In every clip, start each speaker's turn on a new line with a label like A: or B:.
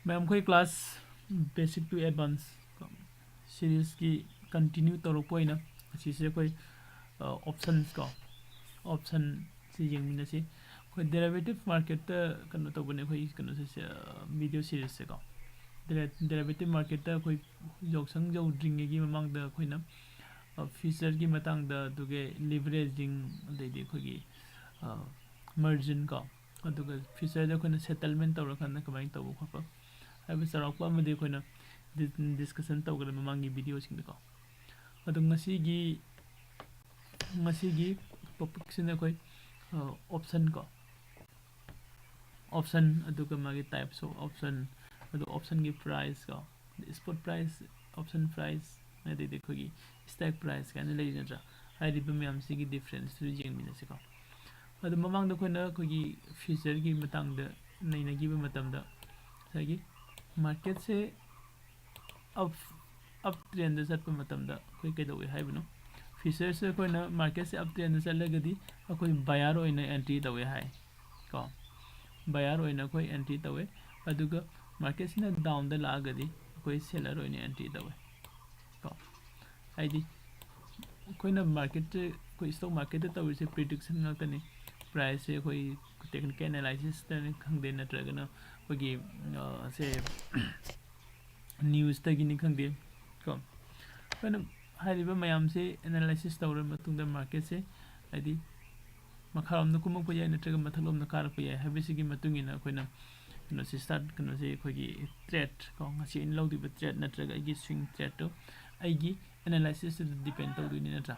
A: ma'am कोई class basic to advance series की continue तौरपोइना असीसे कोई ऑप्शंस को ऑप्शन से यंगमिनसी कोई डेरिवेटिव मार्केट कनो तबने कोई कनो से वीडियो सीरीज से को डेरिवेटिव मार्केट कोई जोक्संग जो ड्रिंग की ममांग द कोइना फीचर की मतंग द दुगे लिवरेजिंग देदी कोई मार्जिन को अदुगा फीचर द कोइना सेटलमेंट तौरखान कमाई तब खप अब सराउपा में देखो ना डिस्कशन तौर ममांगी वीडियो सिंह को अदु ngasi टॉपिक से कोई ऑप्शन को ऑप्शन अदुगा मागी टाइप्स ऑफ ऑप्शन अदु ऑप्शन की प्राइस को स्पॉट प्राइस ऑप्शन प्राइस ने दे देखो की स्टैक प्राइस का ने लेना जा हाई में हम सी की डिफरेंस तो जेंग मिने से को अदु ममांग द कोइना कोई फीचर की मतंग द नैना की मतम द सगी मार्केट से अप ट्रेंड चलप मतमदा कोई कदवे हाइबनो फीचर से कोइना मार्केट से अप ट्रेंड चलगदी कोई बायर ओइना एंट्री तवे हाई को बायर ओइना कोई एंट्री तवे अदुगा मार्केट से डाउन द लागदी कोई सेलर ओइना एंट्री तवे को आईदी कोइना मार्केट कोई स्टॉक मार्केट तवे से प्रेडिक्शन ngakani प्राइस से कोई टेक्निकल एनालिसिस तने खंगदे नत्रगना कोई से न्यूज़ तगिनी खंगदे को कोइना हारिबा मयाम से एनालिसिस तौर मतुंग द मार्केट से आदि मखारम न कुमक पय नत्रग मथलोम न कार पय हाबिसिगी मतुंगिना कोइना कनो से स्टार्ट कनो से कोई ट्रेड को ngasi इन लौदिबा ट्रेड नत्रग आगी स्विंग ट्रेड तो आगी एनालिसिस डिपेंड तौदुनि नत्रा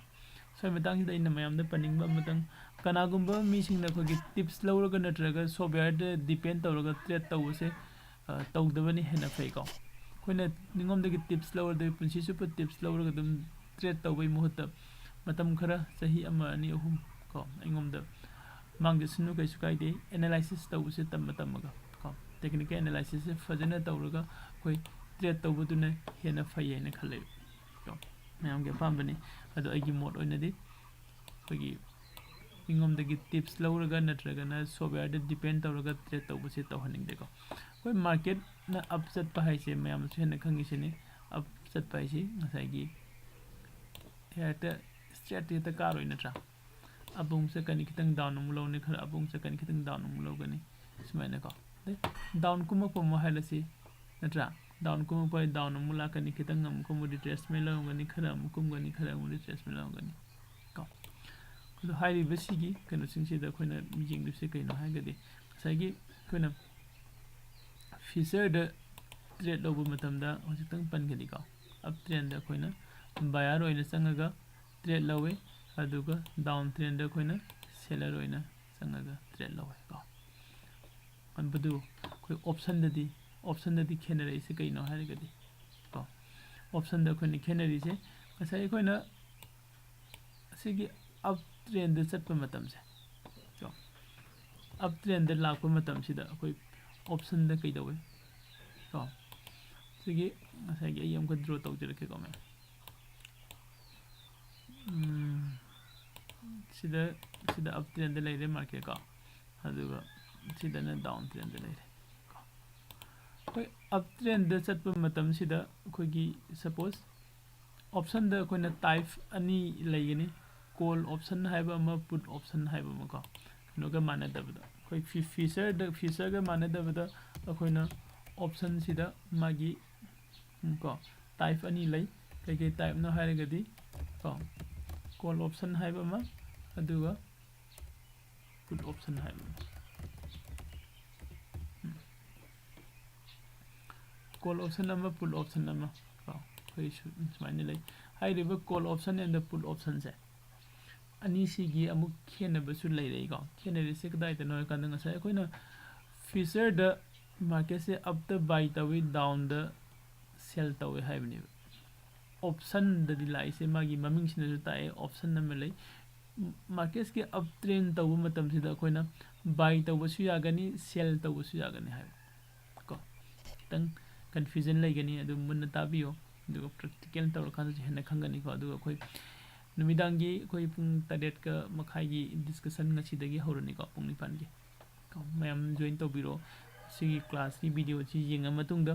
A: सो मतंग द इन मयाम द पनिंग मतंग कनागुंबा मीसिंग न कोई टिप्स लौरग नत्रग सॉफ्टवेयर द डिपेंड तौरग ट्रेड तौसे तौदबनी हेना फैको कोइना निगम द टिप्स लौर द पुंसी सुप टिप्स लौरग दम ट्रेड तौबै मुहत मतम खरा सही अमा अनि अहुम को इंगम द मांग जसनु कैसु काइदे एनालिसिस तौसे तम तमगा को टेक्निकल एनालिसिस से फजना तौरग कोई ट्रेड तौबदुना हेना फैयेना खले को मैम के पाम्बनी अदो आगी मोड ओइनदी कोई इंगम दगी टिप्स लौरग नत्रगना सॉफ्टवेयर द डिपेंड तौरग ट्रेड तौबसे तौहनिंग देखो कोई मार्केट ना अप चट पाइसे मैम से न खंगिसने अप चट पाइसे ngसाइगी हेता स्ट्रेटजी त कार ओइन नत्रा अबुंग से कनि खितंग डाउन मुलौने खरा अबुंग से कनि खितंग डाउन मुलौगनी स्माइना को डाउन कुमक प मोहालसी नत्रा डाउन कुमक प डाउन मुला कनि खितंग हम को मुदि ट्रेस में लौगनी खरा मुकुम गनी खरा मुदि ट्रेस में लौगनी को तो हाई बसिगी कनो सिंगसे द खोइना मिजिंग दुसे कइनो हागदे साइगी खोइना फीचर द ट्रेड लोबो मतमदा हजितंग पनगदी को अप ट्रेंड द खोइना बायर ओइना संगगा ट्रेड लवे अदुगा डाउन ट्रेंड द खोइना सेलर ओइना संगगा ट्रेड लवे को अनबदु कोई ऑप्शन ददी खेनरे से कइनो हागदे को ऑप्शन द खोइना खेनरी से कसै खोइना सिगी अप ट्रेंड चटप मतम से तो अप ट्रेंड लाख मतम सिदा कोई ऑप्शन द कइदवे तो सिगी ngसाइगी यम को ड्रॉ तौजरके को मैं सिदा अप ट्रेंड लेरे मार्केट को अदुगा सिदा न डाउन ट्रेंड लेरे कोई अप ट्रेंड चटप मतम सिदा कोई suppose option the Koyna type अनि लेगनी कॉल ऑप्शन हाइबा अमा पुट ऑप्शन हाइबा मको नोगा माने दबदा कोई फीचर का माने दबदा अखोइना ऑप्शन सिदा मागी को टाइप अनि लै कई टाइप न हाइरगदी को कॉल ऑप्शन हाइबा मा अदुगा पुट ऑप्शन हाइबा कॉल ऑप्शन अमा पुट ऑप्शन अमा को कोई माने लै हाइरिबा call option and put option से अनीसीगी अमुक खेनबसु लेरेगो खेनरिसे कदाइते नो कांदंग सा अखोइना फीचर द मार्केट से अप द बाय तवे डाउन द सेल तवे हाइबनी ऑप्शन द दिलाई से मागी ममिंग सिनजु ताए ऑप्शन नम ले मार्केट के अप ट्रेंड तव मतम सिदा अखोइना बाय तवसु यागनी सेल तवसु यागनी हाइ को तंग कंफ्यूजन लेगनी अदु मुन ताबियो दु प्रैक्टिकल तवर खान हेन खंगनी को अदु अखोइ नुमिदांगी कोई पुंग तडेट का मखाई डिस्कशन ngasi दगी हौरनी को पुंग निपान के मैम जॉइन तो बिरो सिगी क्लास की वीडियो ची येंगा मतुंगदा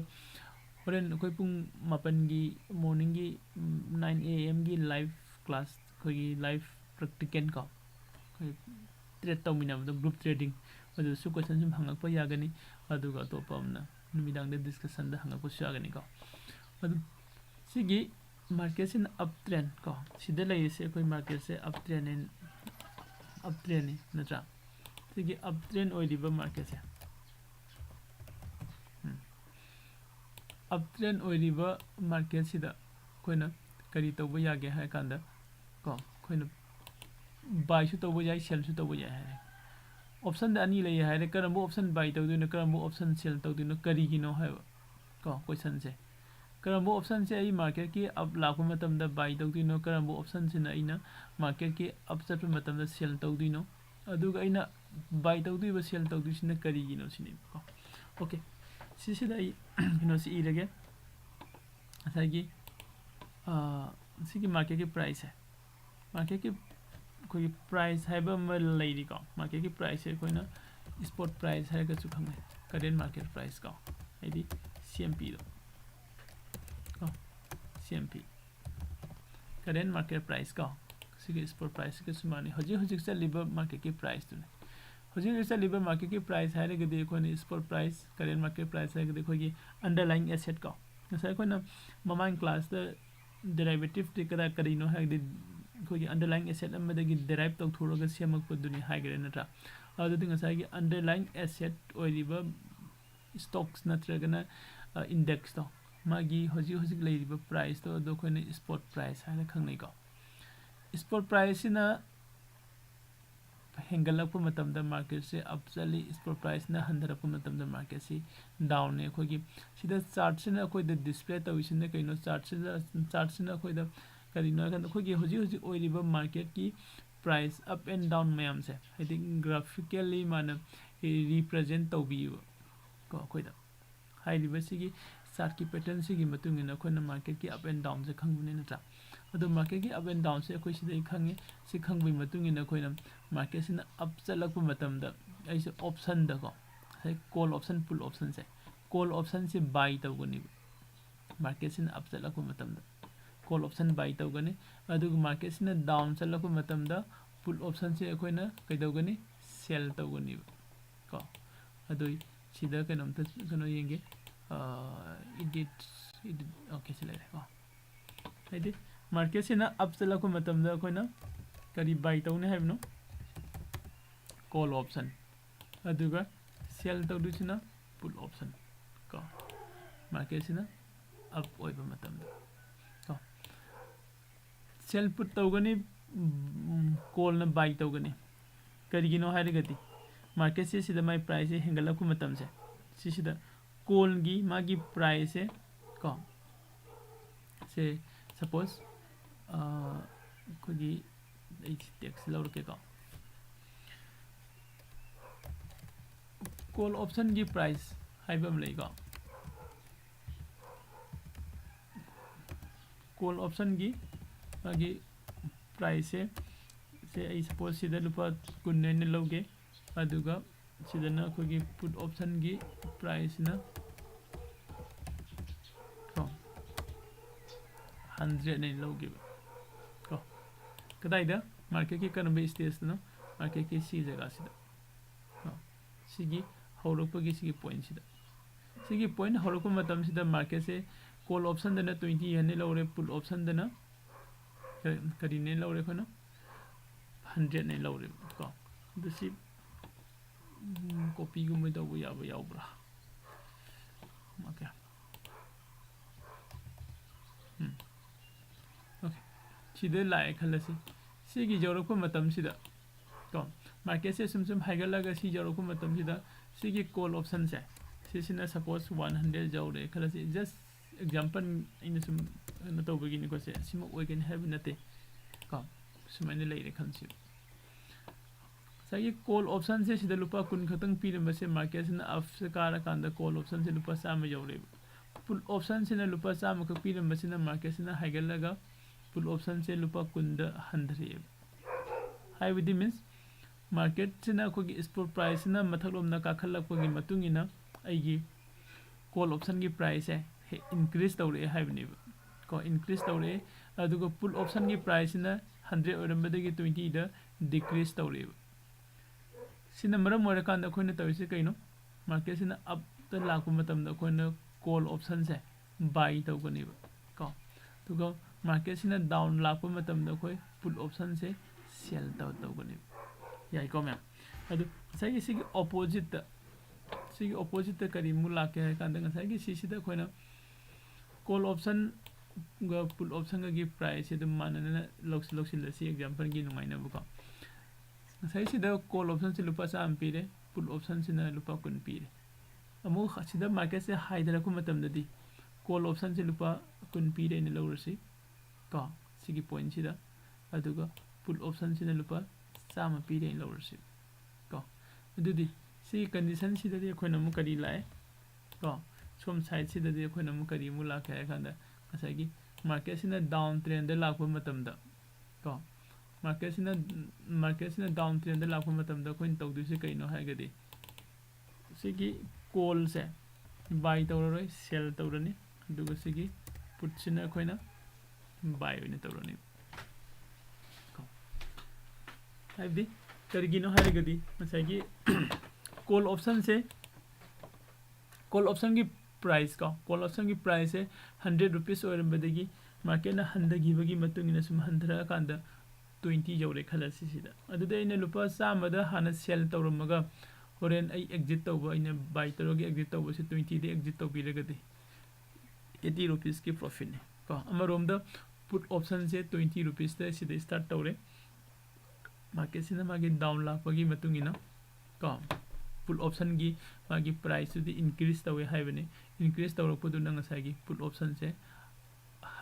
A: होरेन अखोय पुंग मापनगी मॉर्निंग की 9 AM की लाइव क्लास अखोयगी लाइव प्रैक्टिकल का अखोय ट्रेड तौमिनाबदो ग्रुप ट्रेडिंग अदुसु क्वेश्चन सम हंगकपा यागनी अदुगा अतोपा अमना नुमिदांगदे डिस्कशन दा हंगकपा यागनी का अदु सिगी मार्केट से अप ट्रेंड का सिदा लैसे अखोय मार्केट से अप ट्रेंड नत्रा सिगी अप ट्रेंड ओइलिबा मार्केट से अप ट्रेंड ओइलिबा मार्केट सिदा अखोयना करी तौबा यागे हाय कांदा को अखोयना बाय सु तौबा याय सेल सु तौबा याय हाय ऑप्शन दा अनी लay हाय करंबो ऑप्शन बाय तौदिनो करंबो ऑप्शन सेल तौदिनो करीगिनो हाय को क्वेश्चन से करंबो ऑप्शन से आई मार्केट की अब लाखो मतम दा बाय तौदिनो करंबो ऑप्शन से ना मार्केट की अब चट मतम दा सेल तौदिनो अदुगा आइना बाय तौदिबो सेल तौदिसिना करीगिनो सिनि को ओके सिसिदा आई किनो सी इरगे असागी सिगी मार्केट की प्राइस है मार्केट की कोई प्राइस है लैरी को मार्केट की प्राइस है कोई स्पॉट प्राइस है खाने करेंट मार्केट प्राइस का है CMP CMP current market price का स्पॉट प्राइस के सुमानी हजिक चलीब मार्केट की प्राइस तुने हजिक चलीब मार्केट की प्राइस है spot price current market price है अखोई अंडरलाइंग एसेट का अखोना ममांग क्लास डेरिवेटिव कदा करीनो है अखोई अंडरलाइंग एसेट डेराइव तौथोरगा सेमकपदुनी हाइगरे नत्रा अदुदि ngसाई अंडरलाइंग एसेट ओइरिबा स्टॉक्स नत्रगना इंडेक्स तो मागी हजिक लेरिबा प्राइस तो अदो अखोइने स्पॉट प्राइस हाइना खंगनै को स्पॉट प्राइस सिना हेंगलप मतमदा मार्केट से अप चली स्पॉट प्राइस ना हंदरप मतमदा मार्केट से डाउन ने अखोगी सिदा चार्ट सिना अखोइ द डिस्प्ले तविसिने कइनो चार्ट सिना अखोइ द करिनो गन अखोगी हजिक ओइरिबा मार्केट की price up and down ma'am से आई थिंक ग्राफिकली मान रिप्रेजेंट तौबियो को अखोइ द हाइरिबा सिगी चार्ट की पैटर्न सिगी मतुंगिन अखोइना मार्केट की अप एंड डाउन से खंगबने नत्रा अदो मार्केट की अप एंड डाउन से अखोइ सिदै खंगे सि खंगबि मतुंगिन अखोइना मार्केट सिना अप चलक मतमदा ऐसे ऑप्शन द को कॉल ऑप्शन पुल ऑप्शन से कॉल ऑप्शन से बाय तौगनी मार्केट सिना अप चलक मतमदा कॉल ऑप्शन बाय तौगनी अदुग मार्केट सिना डाउन चलक मतमदा पुल ऑप्शन से अखोइना कैदौगनी सेल तौगनी को अदुई सिदा कनम त कनो येंगे एडिट ओके चले को हाइदि मार्केट सिना अप चलक मतमदा अखोइना करी बाय तौने हाइबनो कॉल ऑप्शन अदुगा सेल तौदुसिना पुल ऑप्शन को मार्केट सिना अप ओइबा मतमदा को सेल पुट तौगनी कॉल न बाय तौगनी करिगिनो हाइरगति मार्केट से सिदा माई प्राइस से हेंगलक मतम से सिदा कॉल गी मागी प्राइस से को से सपोज कोगी टेक्स लौर के को कॉल ऑप्शन की प्राइस हाइबम लेगा कॉल ऑप्शन की मागी प्राइस से आई सपोज सिदा लुपा कुन्ने ने लोगे अदुगा सिदना अखोगी पुट ऑप्शन की प्राइस ना 100 ने लोगे को कदाइदा मार्केट की करंबे स्टेज ना मार्केट की सी जगह सिदा सिगी हौरपगी सिगी पॉइंट सिदा सिगी पॉइंट हौरप मतम सिदा मार्केट से कॉल ऑप्शन दना 20 हने लौरे पुट ऑप्शन दना करीने लौरे खनो 100 ने लौरे को दसी कॉपी गुम दबो याबो यावब्रा ओके ओके सिदे लाए खलसी सिगी जौरको मतम सिदा तो मार्केट से सुम हाइगलगा सी जौरको मतम सिदा सिगी कॉल ऑप्शन से सिसिना सपोज 100 जौरे खलसी जस्ट एग्जांपल इन सुम न तौबगिनि को से सिम ओइगन हैव नते को सुमाइने लेरे खनसी सही कॉल ऑप्शन से सिदा लुपा कुन खतंग पीरम से मार्केट से अफ से कार कांदा कॉल ऑप्शन से लुपा चाम यौरे पुल ऑप्शन से लुपा चाम क पीरम से मार्केट से हाइगलगा पुल ऑप्शन से लुपा कुंद हंद्रे हाई विद मीन्स मार्केट से अखोगी स्पॉट प्राइस ना मथलोम ना काखलपगी मतुंगिना ꯑꯩꯒꯤ ꯀꯣꯜ ꯑꯣꯞꯁꯟꯒꯤ ꯄ꯭ꯔꯥꯏꯁꯁꯦ increase ꯇꯧꯔꯛꯑꯦ ꯍꯥꯏꯕꯅꯦꯕ ꯀꯣ increase ꯇꯧꯔꯛꯑꯦ ꯑꯗꯨꯒ ꯄꯨꯠ ꯑꯣꯞꯁꯟꯒꯤ ꯄ꯭ꯔꯥꯏꯁꯁꯤꯅ 100 ꯑꯣꯏꯔꯝꯕꯗꯒꯤ 20ꯗ decrease ꯇꯧꯔꯛꯑꯦꯕ ꯁꯤꯅ ꯃꯔꯝ ꯑꯣꯏꯔꯀꯥꯟꯗ ꯑꯩꯈꯣꯏꯅ ꯇꯧꯔꯤꯁꯦ ꯀꯩꯅꯣ ꯃꯥꯔꯀꯦꯠꯁꯤꯅ ꯑꯞꯇ ꯂꯥꯛꯄ ꯃꯇꯝꯗ ꯑꯩꯈꯣꯏꯅ ꯀꯣꯜ ꯑꯣꯞꯁꯟꯁꯦ ꯕꯥꯏ ꯇꯧꯒꯅꯦꯕ ꯀꯣ ꯑꯗꯨꯒ ꯃꯥꯔꯀꯦꯠꯁꯤꯅ ꯗꯥꯎꯟ ꯂꯥꯛꯄ ꯃꯇꯝꯗ ꯑꯩꯈꯣꯏ ꯄꯨꯠ ꯑꯣꯞꯁꯟꯁꯦ ꯁꯦꯜ ꯇꯧꯒꯅꯦꯕ ꯌꯥꯏꯀꯣ ꯃꯌꯥꯝ ꯑꯗꯨ ꯉꯁꯥꯏꯒꯤ ꯁꯤꯒꯤ ꯑꯣꯄꯣꯖꯤꯠꯇ ꯀꯔꯤꯃꯨꯛ ꯂꯥꯛꯀꯦ ꯍꯥꯏ ꯀꯥꯟꯗ ꯉꯁꯥꯏꯒꯤ ꯁꯤꯁꯤꯗ ꯑꯩꯈꯣꯏꯅ ꯀꯣꯜ ꯑꯣꯞꯁꯟꯒ ꯄꯨꯠ ꯑꯣꯞꯁꯟꯒꯒꯤ ꯄ꯭ꯔꯥꯏꯁꯁꯦ ꯑꯗꯨꯝ ꯃꯥꯟꯅꯅ ꯂꯧꯁꯤꯜꯂꯁꯤ ꯑꯦꯛꯖꯥꯝꯄꯜꯒꯤ ꯅꯨꯡꯉꯥꯏꯅꯕꯀꯣ ꯉꯁꯥꯏ ꯁꯤꯗ ꯀꯣꯜ ꯑꯣꯞꯁꯟꯁꯤ ꯂꯨꯄꯥ 100 ꯄꯤꯔꯦ ꯄꯨꯠ ꯑꯣꯞꯁꯟꯁꯤꯅ ꯂꯨꯄꯥ 20 ꯄꯤꯔꯦ ꯑꯃꯨꯛ ꯑꯁꯤꯗ ꯃꯥꯔꯀꯦꯠꯁꯦ ꯍꯥꯏꯊꯔꯛꯄ ꯃꯇꯝꯗꯗꯤ ꯀꯣꯜ ꯑꯣꯞꯁꯟꯁꯤ ꯂꯨꯄꯥ 20 ꯄꯤꯔꯦꯅ ꯂꯧꯔꯁꯤ ꯀꯣ ꯁꯤꯒꯤ ꯄꯣꯏꯟꯠꯁꯤꯗ ꯑꯗꯨꯒ ꯄꯨꯠ ꯑꯣꯞꯁꯟꯁꯤꯅ ꯂꯨꯄꯥ 100 ꯄꯤꯔꯦꯅ ꯂꯧꯔꯁꯤ ꯀꯣ ꯑꯗꯨꯗꯤ ꯁꯤꯒꯤ ꯀꯟꯗꯤꯁꯟꯁꯤꯗꯗꯤ ꯑꯩꯈꯣꯏꯅ ꯑꯃꯨꯛ ꯀꯔꯤ ꯂꯥꯛꯑꯦ ꯀꯣ ꯁꯣꯝ ꯁꯥꯏꯗꯁꯤꯗꯗꯤ ꯑꯩꯈꯣꯏꯅ ꯑꯃꯨꯛ ꯀꯔꯤꯃꯨꯛ ꯂꯥꯛꯀꯦ ꯍꯥꯏ ꯀꯥꯟꯗ ꯉꯁꯥꯏꯒꯤ ꯃꯥꯔꯀꯦꯠꯁꯤꯅ ꯗꯥꯎꯟ ꯇ꯭ꯔꯦꯟꯗ ꯂꯥꯛꯄ ꯃꯇꯝꯗ ꯀꯣ ꯃꯥꯔꯀꯦꯠꯁꯤꯅ ꯗꯥꯎꯟ ꯇ꯭ꯔꯦꯟꯗ ꯂꯥꯛꯄ ꯃꯇꯝꯗ ꯑꯩꯈꯣꯏꯅ ꯇꯧꯗꯣꯏꯁꯦ ꯀꯩꯅꯣ ꯍꯥꯏꯔꯒꯗꯤ ꯁꯤꯒꯤ ꯀꯣꯜꯁꯦ ꯕꯥꯏ ꯇꯧꯔꯔꯣꯏ ꯁꯦꯜ ꯇꯧꯔꯅꯤ ꯑꯗꯨꯒ ꯁꯤꯒꯤ ꯄꯨꯠꯁꯤꯅ ꯑꯩꯈꯣꯏꯅ ꯕꯥꯏ ꯑꯣꯏꯅ ꯇꯧꯔꯅꯤ ꯍꯥꯏꯕꯗꯤ ꯀꯔꯤꯒꯤꯅꯣ ꯍꯥꯏꯔꯒꯗꯤ ꯉꯁꯥꯏꯒꯤ ꯀꯣꯜ ꯑꯣꯞꯁꯟꯒꯤ ꯄ꯭ꯔꯥꯏꯁ ꯀꯣꯜ ꯑꯣꯞꯁꯟꯒꯤ ꯄ꯭ꯔꯥꯏꯁꯁꯦ 100 ꯔꯨꯄꯤꯁ ꯑꯣꯏꯔꯝꯕꯗꯒꯤ ꯃꯥꯔꯀꯦꯠꯅ ꯍꯟꯊꯈꯤꯕꯒꯤ ꯃꯇꯨꯡ ꯏꯟꯅ ꯁꯨꯝ ꯍꯟꯊꯔꯛꯑꯀꯥꯟꯗ 20 ꯌꯧꯔꯦ ꯈꯜꯂꯁꯤ ꯁꯤꯗ ꯑꯗꯨꯗꯤ ꯑꯩꯅ ꯂꯨꯄꯥ 100ꯗ ꯍꯥꯟꯅ ꯁꯦꯜ ꯇꯧꯔꯝꯃꯒ ꯍꯣꯔꯦꯟ ꯑꯩ ꯑꯦꯛꯖꯤꯠ ꯇꯧꯕ ꯑꯩꯅ ꯕꯥꯏ ꯇꯧꯔꯒ ꯑꯦꯛꯖꯤꯠ ꯇꯧꯕꯁꯤ 20ꯗ ꯑꯦꯛꯖꯤꯠ ꯇꯧꯕꯤꯔꯒꯗꯤ 80 ꯔꯨꯄꯤꯁꯀꯤ ꯄ꯭ꯔꯣꯐꯤꯠꯅꯤ ꯀꯣ ꯑꯃꯔꯣꯝꯗ ꯄꯨꯠ ꯑꯣꯞꯁꯟꯁꯦ 20 ꯔꯨꯄꯤꯁꯇ ꯁꯤꯗ ꯁ꯭ꯇꯥꯔꯠ ꯇꯧꯔꯦ ꯃꯥꯔꯀꯦꯠꯁꯤꯅ ꯃꯥꯒꯤ ꯗꯥꯎꯟ ꯂꯥꯛꯄꯒꯤ ꯃꯇꯨꯡ ꯏꯟꯅ ꯀꯣ ꯄꯨꯠ ꯑꯣꯞꯁꯟꯒꯤ ꯃꯥꯒꯤ ꯄ꯭ꯔꯥꯏꯁꯇꯨꯗꯤ ꯏꯟꯀ꯭ꯔꯤꯖ ꯇꯧꯋꯦ ꯍꯥꯏꯕꯅꯤ ꯏꯟꯀ꯭ꯔꯤꯖ ꯇꯧꯔꯛꯄꯗꯨꯅꯉꯁꯥꯏꯒꯤ ꯄꯨꯠ ꯑꯣꯞꯁꯟꯁꯦ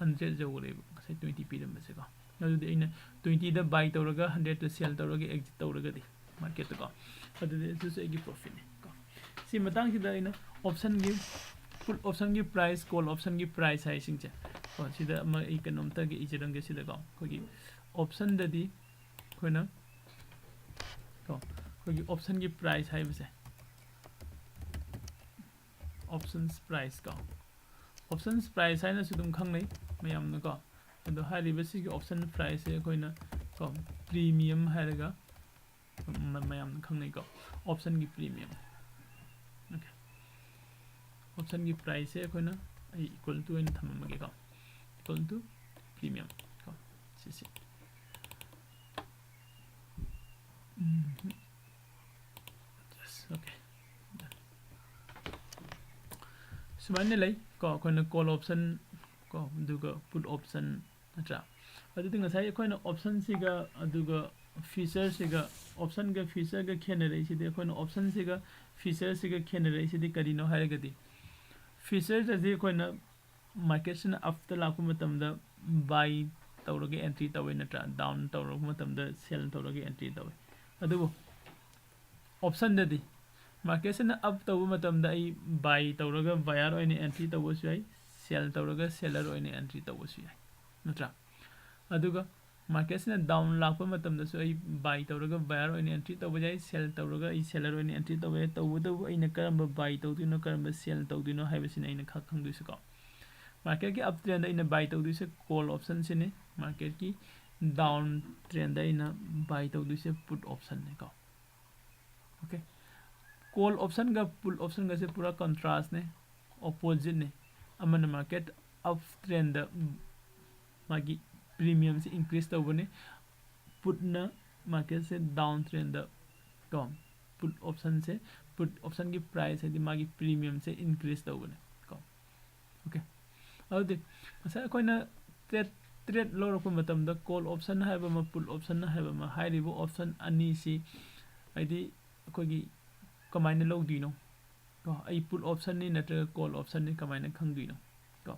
A: 100 ꯌꯧꯔꯦꯕ ꯉꯁꯥꯏ 20 ꯄꯤꯔꯝꯕꯁꯦ ꯀꯣ ꯑꯗꯨꯗꯤ ꯑꯩꯅ 20ꯗ ꯕꯥꯏ ꯇꯧꯔꯒ 100ꯗ ꯁꯦꯜ ꯇꯧꯔꯒ ꯑꯦꯛꯖꯤꯠ ꯇꯧꯔꯒꯗꯤ ꯃꯥꯔꯀꯦꯠꯇ ꯀꯣ ꯑꯗꯨꯗꯤ ꯑꯗꯨꯁꯨ ꯑꯩꯒꯤ ꯄ꯭ꯔꯣꯐꯤꯠꯅꯤ ꯀꯣ ꯁꯤ ꯃꯇꯥꯡꯁꯤꯗ ꯑꯩꯅ ꯄꯨꯠ ꯑꯣꯞꯁꯟꯒꯤ ꯄ꯭ꯔꯥꯏꯁ ꯀꯣꯜ ꯑꯣꯞꯁꯟꯒꯤ ꯄ꯭ꯔꯥꯏꯁ ꯍꯥꯏꯁꯤꯡꯁꯦ ꯀꯣ ꯁꯤꯗ ꯑꯃ ꯑꯩ ꯀꯩꯅꯣꯝꯇꯒꯤ ꯏꯖꯔꯝꯒꯦ ꯁꯤꯗꯀꯣ ꯑꯩꯈꯣꯏꯒꯤ ꯑꯣꯞꯁꯟꯗꯗꯤ ꯑꯩꯈꯣꯏꯅ ꯀꯣ ꯑꯩꯈꯣꯏꯒꯤ ꯑꯣꯞꯁꯟꯒꯤ ꯄ꯭ꯔꯥꯏꯁ ꯍꯥꯏꯕꯁꯦ ꯑꯣꯞꯁꯟꯁ ꯄ꯭ꯔꯥꯏꯁ ꯀꯣ ꯑꯣꯞꯁꯟꯁ ꯄ꯭ꯔꯥꯏꯁ ꯍꯥꯏꯅꯁꯨ ꯑꯗꯨꯝ ꯈꯪꯅꯩ ꯃꯌꯥꯝꯅ ꯀꯣ ꯑꯗꯣ ꯍꯥꯏꯔꯤꯕ ꯁꯤꯒꯤ ꯑꯣꯞꯁꯟ ꯄ꯭ꯔꯥꯏꯁꯁꯦ ꯑꯩꯈꯣꯏꯅ ꯀꯣ ꯄ꯭रीमियम ꯍꯥꯏꯔꯒ ꯃꯌꯥꯝꯅ ꯈꯪꯅꯩ ꯀꯣ ꯑꯣꯞꯁꯟꯒꯤ ꯄ꯭रीमियम ꯑꯣꯀꯦ ꯑꯣꯞꯁꯟꯒꯤ ꯄ꯭ꯔꯥꯏꯁꯁꯦ ꯑꯩꯈꯣꯏꯅ ꯑꯩ ꯏꯀ꯭ꯋꯦꯜ ꯇꯨ ꯑꯣꯏꯅ ꯊꯝꯃꯝꯃꯒꯦ ꯀꯣ ꯏꯀ꯭ꯋꯦꯜ ꯇꯨ ꯄ꯭रीमियम ꯀꯣ ꯁꯤꯁꯤ ओके सुमाइने लई को अखोना कॉल ऑप्शन को दुगा पुट ऑप्शन नत्रा अदुदि ngасai अखोना ऑप्शन सिगा अदुगा फीचर सिगा ऑप्शन गा फीचर गा खेनरे सिदि अखोना ऑप्शन सिगा फीचर सिगा खेनरे सिदि करिनो हायगदि फीचर जदि अखोना मार्केट सिना अफ्टर लाकु मतमदा बाय तौरगे एंट्री तवे नत्रा डाउन तौरगे मतमदा सेल तौरगे एंट्री तवे अदुबो ऑप्शन ददि मार्केट से अप तब मतमदा आई बाय तौरगा बायर ओइने एंट्री तबसु याई सेल तौरगा सेलर ओइने एंट्री तबसु याई नत्रा अदुगा मार्केट से डाउन लाप मतमदसु आई बाय तौरगा बायर ओइने एंट्री तब याई सेल तौरगा आई सेलर ओइने एंट्री तब याई तबदबु अइना करम बाय तौदिनो करम सेल तौदिनो हाइबसिन अइना खंगदुसु को मार्केट की अप ट्रेंड अइना बाय तौदिसु कॉल ऑप्शन सिने मार्केट की डाउन ट्रेंड अइना बाय तौदिसु पुट ऑप्शन ने को ओके कॉल ऑप्शन का पुल ऑप्शन का से पूरा कंट्रास्ट ने ऑपोजिट ने अमन मार्केट अप ट्रेंड मागी प्रीमियम से इंक्रीज तौबने पुट न मार्केट से डाउन ट्रेंड कम पुट ऑप्शन की प्राइस है मागी प्रीमियम से इंक्रीज तौबने कम ओके अदि असा कोइना ट्रेड लौरप मतमदा कॉल ऑप्शन हाइबा म पुल ऑप्शन हाइबा म हाइरिबो ऑप्शन अनि सी आइदि अखोगी कमाइन लौदीनो को आई पुल ऑप्शन नि नत्र कॉल ऑप्शन नि कमाइन खंगदीनो को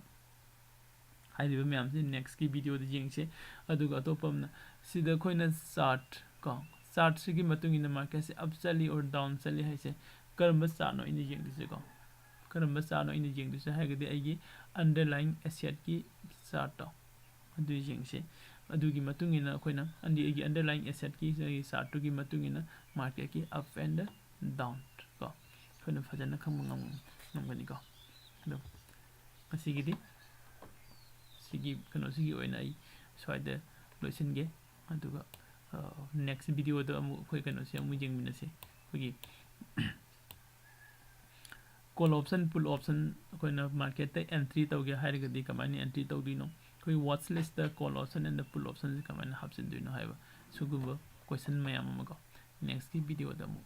A: हाइरिबा म्याम से नेक्स्ट की वीडियो दि जेंगसे अदुगा तोपमना सिदा खोइना चार्ट सिगी मतुंग इन मार्केट से अप चली और डाउन चली हाइसे करम चार्ट इन जेंगदिसे को करम चार्ट इन जेंगदिसे हाइगदि आइगी अंडरलाइन एसेट की चार्ट अदु जेंगसे अदुगी मतुंग इन खोइना अंदि आइगी अंडरलाइन एसेट की चार्ट की मतुंग इन मार्केट की अप एंड डाउन को ꯑꯩꯈꯣꯏꯅ ꯐꯖꯅ ꯈꯪꯕ ꯉꯝꯒꯅꯤꯀꯣ ꯑꯗꯣ ꯉꯁꯤꯒꯤꯗꯤ ꯁꯤꯒꯤ ꯀꯩꯅꯣꯁꯤꯒꯤ ꯑꯣꯏꯅ ꯑꯩ ꯁ꯭ꯋꯥꯏꯗ ꯂꯣꯏꯁꯤꯟꯒꯦ ꯑꯗꯨꯒ ꯅꯦꯛꯁ ꯚꯤꯗꯤꯑꯣꯗ ꯑꯃꯨꯛ ꯑꯩꯈꯣꯏ ꯀꯩꯅꯣꯁꯤ ꯑꯃꯨꯛ ꯌꯦꯡꯃꯤꯟꯅꯁꯤ ꯑꯩꯈꯣꯏꯒꯤ ꯀꯣꯜ ꯑꯣꯞꯁꯟ ꯄꯨꯜ ꯑꯣꯞꯁꯟ ꯑꯩꯈꯣꯏꯅ ꯃꯥꯔꯀꯦꯠꯇ ꯑꯦꯟꯇ꯭ꯔꯤ ꯇꯧꯒꯦ ꯍꯥꯏꯔꯒꯗꯤ ꯀꯃꯥꯏꯅ ꯑꯦꯟꯇ꯭ꯔꯤ ꯇꯧꯗꯣꯏꯅꯣ ꯑꯩꯈꯣꯏ watch list call option and put ꯑꯣꯞꯁꯟꯁꯦ ꯀꯃꯥꯏꯅ ꯍꯥꯞꯆꯤꯟꯗꯣꯏꯅꯣ ꯍꯥꯏꯕ ꯁꯤꯒꯨꯝꯕ ꯀꯣꯏꯁꯟ ꯃꯌꯥꯝ ꯑꯃ ꯀꯣ ꯅꯦꯛꯁꯀꯤ ꯚꯤꯗꯤꯑꯣꯗ ꯑꯃꯨꯛ